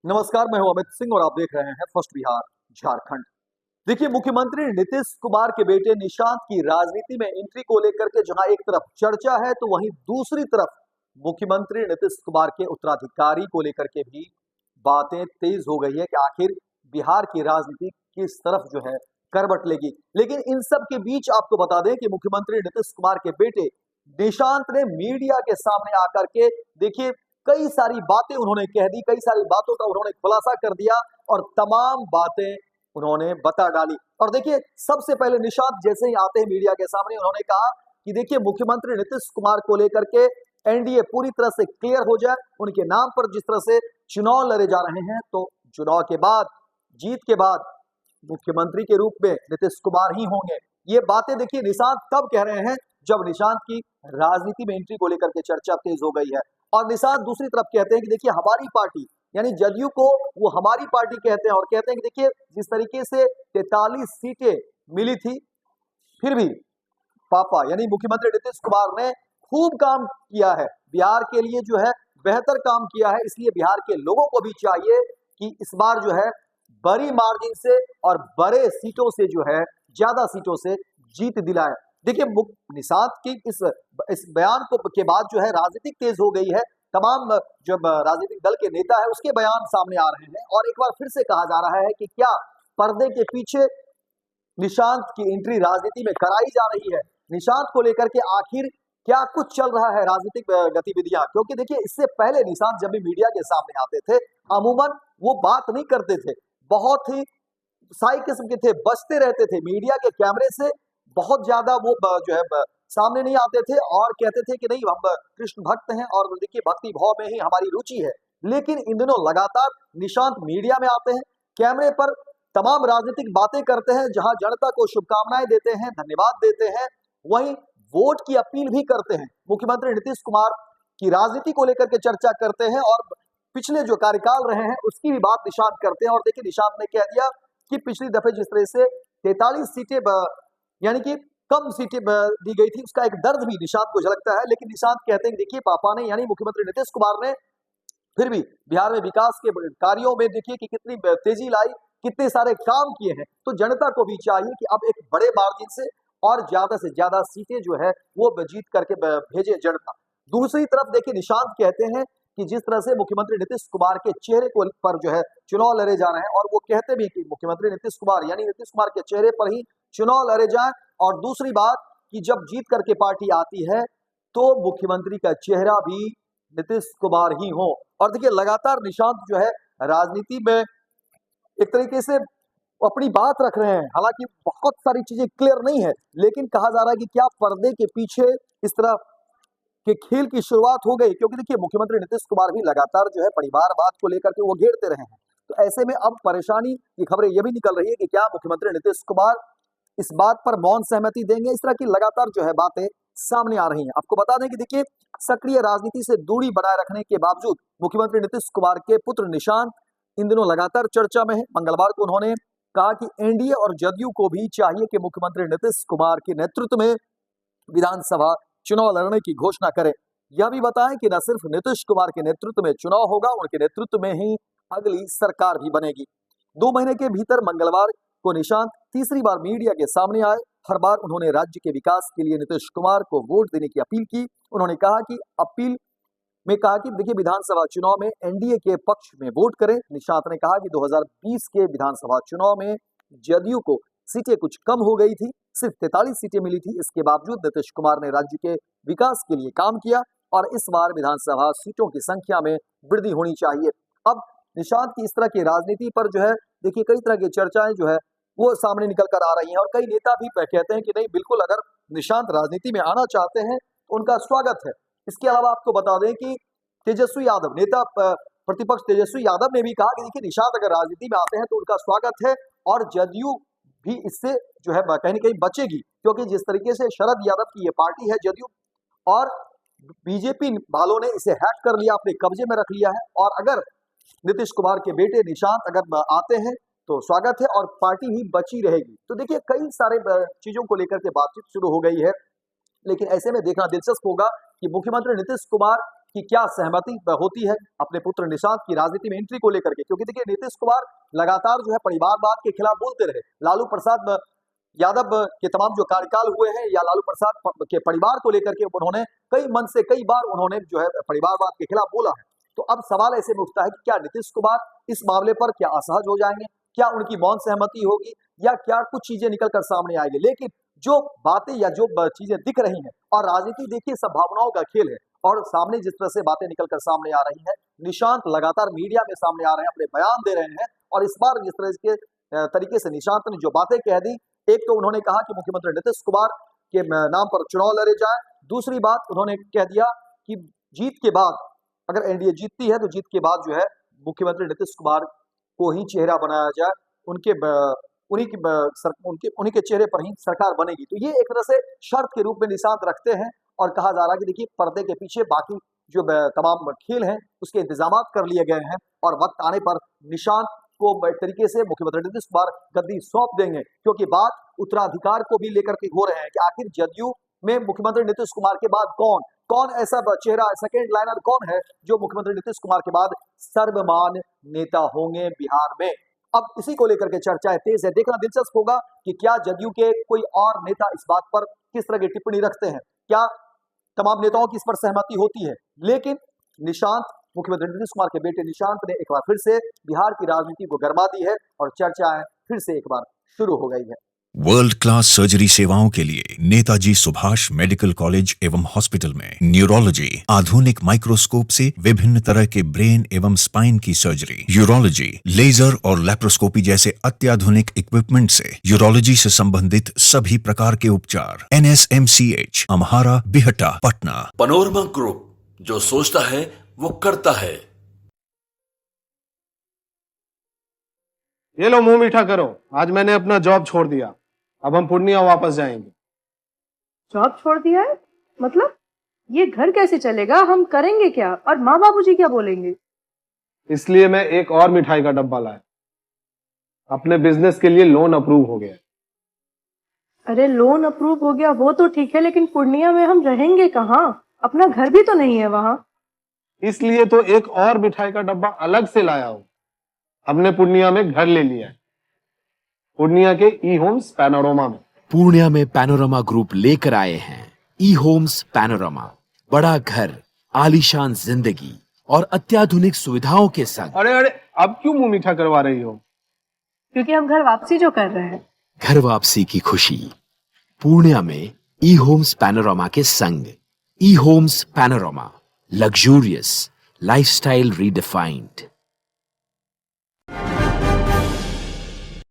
नमस्कार, मैं हूं अमित सिंह और आप देख रहे हैं फर्स्ट बिहार झारखंड। देखिए, मुख्यमंत्री नीतीश कुमार के बेटे निशांत की राजनीति में एंट्री को लेकर के जहां एक तरफ चर्चा है, तो वहीं दूसरी तरफ मुख्यमंत्री नीतीश कुमार के उत्तराधिकारी को लेकर के भी बातें तेज हो गई है कि आखिर बिहार की राजनीति किस तरफ जो है करवट लेगी। लेकिन इन सब के बीच आपको बता दें कि मुख्यमंत्री नीतीश कुमार के बेटे निशांत ने मीडिया के सामने आकर के देखिए कई सारी बातें उन्होंने कह दी, कई सारी बातों का उन्होंने खुलासा कर दिया और तमाम बातें उन्होंने बता डाली। और देखिए, सबसे पहले निशांत जैसे ही आते हैं मीडिया के सामने, उन्होंने कहा कि देखिए, मुख्यमंत्री नीतीश कुमार को लेकर के एनडीए पूरी तरह से क्लियर हो जाए, उनके नाम पर जिस तरह से चुनाव लड़े जा रहे हैं, तो चुनाव के बाद, जीत के बाद मुख्यमंत्री के रूप में नीतीश कुमार ही होंगे। ये बातें देखिए निशांत तब कह रहे हैं जब निशांत की राजनीति में एंट्री को लेकर के चर्चा तेज हो गई है। और निशांत दूसरी तरफ कहते हैं कि देखिए, हमारी पार्टी यानी जदयू को वो हमारी पार्टी कहते हैं और कहते हैं कि देखिए, जिस तरीके से 43 सीटें मिली थी, फिर भी पापा यानी मुख्यमंत्री नीतीश कुमार ने खूब काम किया है, बिहार के लिए जो है बेहतर काम किया है। इसलिए बिहार के लोगों को भी चाहिए कि इस बार जो है बड़ी मार्जिन से और बड़े सीटों से जो है ज्यादा सीटों से जीत दिलाए। देखिए, निशांत की इस बयान को के बाद जो है राजनीतिक तेज हो गई है। तमाम जब राजनीतिक दल के नेता है उसके बयान सामने आ रहे हैं और एक बार फिर से कहा जा रहा है कि क्या पर्दे के पीछे निशांत की एंट्री राजनीति में कराई जा रही है। निशांत को लेकर के आखिर क्या कुछ चल रहा है राजनीतिक गतिविधियां, क्योंकि देखिए, इससे पहले निशांत जब भी मीडिया के सामने आते थे, अमूमन वो बात नहीं करते थे, बहुत ही साई किस्म के थे, बचते रहते थे मीडिया के कैमरे से, बहुत ज्यादा वो जो है सामने नहीं आते थे और कहते थे कि नहीं, हम कृष्ण भक्त हैं और देखिए भक्ति भाव में ही हमारी रुचि है। लेकिन इन दिनों लगातार निशांत मीडिया में आते हैं, कैमरे पर तमाम राजनीतिक बातें करते हैं, जहां जनता को शुभकामनाएं देते हैं, धन्यवाद देते हैं, वहीं वोट की अपील भी करते हैं। मुख्यमंत्री नीतीश कुमार की राजनीति को लेकर के चर्चा करते हैं और पिछले जो कार्यकाल रहे हैं उसकी भी बात निशांत करते हैं। और देखिए, निशांत ने कह दिया कि पिछली दफे जिस तरह से 43 सीटें यानी कि कम सीटें दी गई थी, उसका एक दर्द भी निशांत को झलकता है। लेकिन निशांत कहते हैं कि देखिए, पापा ने यानी मुख्यमंत्री नीतीश कुमार ने फिर भी बिहार में विकास के कार्यों में देखिए कि कितनी तेजी लाई, कितने सारे काम किए हैं। तो जनता को भी चाहिए कि अब एक बड़े मार्जिन से और ज्यादा से ज्यादा सीटें जो है वो जीत करके भेजे जनता। दूसरी तरफ देखिए, निशांत कहते हैं कि जिस तरह से मुख्यमंत्री नीतीश कुमार के चेहरे को पर जो है चुनाव लड़े जा रहे हैं, और वो कहते भी कि मुख्यमंत्री नीतीश कुमार यानी नीतीश कुमार के चेहरे पर ही चुनाव लड़े जाए। और दूसरी बात कि जब जीत करके पार्टी आती है तो मुख्यमंत्री का चेहरा भी नीतीश कुमार ही हो। और देखिए, लगातार निशांत जो है राजनीति में एक तरीके से अपनी बात रख रहे हैं। हालांकि बहुत सारी चीजें क्लियर नहीं है, लेकिन कहा जा रहा है कि क्या पर्दे के पीछे इस तरह के खेल की शुरुआत हो गई, क्योंकि देखिए, मुख्यमंत्री नीतीश कुमार भी लगातार जो है परिवारवाद को लेकर के वो घेरते रहे हैं। तो ऐसे में अब परेशानी की खबरें ये भी निकल रही है कि क्या मुख्यमंत्री नीतीश कुमार इस बात पर मौन सहमति देंगे। इस तरह की लगातार जो है बातें सामने आ रही हैं। आपको बता दें कि देखिए, सक्रिय राजनीति से दूरी बनाए रखने के बावजूद मुख्यमंत्री नीतीश कुमार के पुत्र निशांत इन दिनों लगातार चर्चा में है। मंगलवार को उन्होंने कहा कि एनडीए और जदयू को भी चाहिए कि मुख्यमंत्री नीतीश कुमार के नेतृत्व में विधानसभा चुनाव लड़ने की घोषणा करें। यह भी बताएं कि न सिर्फ नीतीश कुमार के नेतृत्व में चुनाव होगा, उनके नेतृत्व में ही अगली सरकार भी बनेगी। 2 महीने के भीतर मंगलवार को निशांत तीसरी बार मीडिया के सामने आए। हर बार उन्होंने राज्य के विकास के लिए नीतीश कुमार को वोट देने की अपील की। उन्होंने कहा कि अपील में कहा कि देखिए, विधानसभा चुनाव में एनडीए के पक्ष में वोट करें। निशांत ने कहा कि 2020 के विधानसभा चुनाव में जदयू को सीटें कुछ कम हो गई थी, सिर्फ 43 सीटें मिली थी। इसके बावजूद नीतीश कुमार ने राज्य के विकास के लिए काम किया और इस बार विधानसभा सीटों की संख्या में वृद्धि होनी चाहिए। अब निशांत की इस तरह की राजनीति पर जो है देखिए, कई तरह की चर्चाएं जो है वो सामने निकल कर आ रही हैं और कई नेता भी कहते हैं कि नहीं, बिल्कुल, अगर निशांत राजनीति में आना चाहते हैं तो उनका स्वागत है। इसके अलावा आपको बता दें कि तेजस्वी यादव, नेता प्रतिपक्ष तेजस्वी यादव ने भी कहा कि देखिए, निशांत अगर राजनीति में आते हैं तो उनका स्वागत है और जदयू भी इससे जो है कहीं न कहीं बचेगी, क्योंकि जिस तरीके से शरद यादव की ये पार्टी है जदयू, और बीजेपी वालों ने इसे हैक कर लिया, अपने कब्जे में रख लिया है। और अगर नीतीश कुमार के बेटे निशांत अगर आते हैं तो स्वागत है और पार्टी ही बची रहेगी। तो देखिए, कई सारे चीजों को लेकर के बातचीत शुरू हो गई है। लेकिन ऐसे में देखना दिलचस्प होगा कि मुख्यमंत्री नीतीश कुमार कि क्या सहमति होती है अपने पुत्र निशांत की राजनीति में एंट्री को लेकर के, क्योंकि देखिए नीतीश कुमार लगातार जो है परिवारवाद के खिलाफ बोलते रहे। लालू प्रसाद यादव के तमाम जो कार्यकाल हुए हैं या लालू प्रसाद के परिवार को लेकर के उन्होंने कई मन से कई बार उन्होंने जो है परिवारवाद के खिलाफ बोला है। तो अब सवाल ऐसे में उठता है कि क्या नीतीश कुमार इस मामले पर क्या असहज हो जाएंगे, क्या उनकी मौन सहमति होगी या क्या कुछ चीजें निकल कर सामने आएगी। लेकिन जो बातें या जो चीजें दिख रही हैं, और राजनीति देखिए संभावनाओं का खेल है, और सामने जिस तरह से बातें निकल कर सामने आ रही हैं, निशांत लगातार मीडिया में सामने आ रहे हैं, अपने बयान दे रहे हैं, और इस बार जिस तरह के तरीके से निशांत ने जो बातें कह दी, एक तो उन्होंने कहा कि मुख्यमंत्री नीतीश कुमार के नाम पर चुनाव लड़े जाए, दूसरी बात उन्होंने कह दिया कि जीत के बाद अगर एनडीए जीतती है तो जीत के बाद जो है मुख्यमंत्री नीतीश कुमार को ही चेहरा बनाया जाए, उन्हीं के चेहरे पर ही सरकार बनेगी। तो ये एक तरह से शर्त के रूप में निशांत रखते हैं, और कहा जा रहा है कि देखिए पर्दे के पीछे बाकी जो तमाम खेल हैं उसके इंतजामात कर लिए गए हैं, और वक्त आने पर निशांत को एक तरीके से मुख्यमंत्री नीतीश कुमार गद्दी सौंप देंगे, क्योंकि बात उत्तराधिकार को भी लेकर के हो रहे हैं कि आखिर जदयू में मुख्यमंत्री नीतीश कुमार के बाद कौन ऐसा चेहरा, सेकेंड लाइनर कौन है जो मुख्यमंत्री नीतीश कुमार के बाद सर्वमान्य नेता होंगे बिहार में। अब इसी को लेकर के चर्चाएं तेज है। देखना दिलचस्प होगा कि क्या जदयू के कोई और नेता इस बात पर किस तरह की टिप्पणी रखते हैं, क्या तमाम नेताओं की इस पर सहमति होती है। लेकिन मुख्यमंत्री नीतीश कुमार के बेटे निशांत ने एक बार फिर से बिहार की राजनीति को गरमा दी है, और चर्चाएं फिर से एक बार शुरू हो गई है। वर्ल्ड क्लास सर्जरी सेवाओं के लिए नेताजी सुभाष मेडिकल कॉलेज एवं हॉस्पिटल में न्यूरोलॉजी, आधुनिक माइक्रोस्कोप से विभिन्न तरह के ब्रेन एवं स्पाइन की सर्जरी, यूरोलॉजी, लेजर और लेप्रोस्कोपी जैसे अत्याधुनिक इक्विपमेंट से यूरोलॉजी से संबंधित सभी प्रकार के उपचार। NSMCH, Amhara, Bihta, Patna. Panorama group, जो सोचता है वो करता है। ये लो मुंह मीठा करो, आज मैंने अपना जॉब छोड़ दिया, अब हम पूर्णिया वापस जाएंगे। जॉब छोड़ दिया है? मतलब ये घर कैसे चलेगा, हम करेंगे क्या, और माँ बाबूजी क्या बोलेंगे? इसलिए मैं एक और मिठाई का डब्बा लाया, अपने बिजनेस के लिए लोन अप्रूव हो गया। अरे लोन अप्रूव हो गया वो तो ठीक है, लेकिन पूर्णिया में हम रहेंगे कहाँ? अपना घर भी तो नहीं है वहाँ। इसलिए तो एक और मिठाई का डब्बा अलग से लाया हूँ, हमने पूर्णिया में घर ले लिया है, पूर्णिया के ई होम्स पैनोरमा में। पूर्णिया में पैनोरमा ग्रुप लेकर आए हैं ई होम्स पैनोरमा, बड़ा घर, आलीशान जिंदगी और अत्याधुनिक सुविधाओं के संग। अरे अब क्यों मुंह मीठा करवा रही हो? क्योंकि हम घर वापसी जो कर रहे हैं। घर वापसी की खुशी पूर्णिया में ई होम्स पैनोरमा के संग। ई homes Panorama, luxurious lifestyle redefined.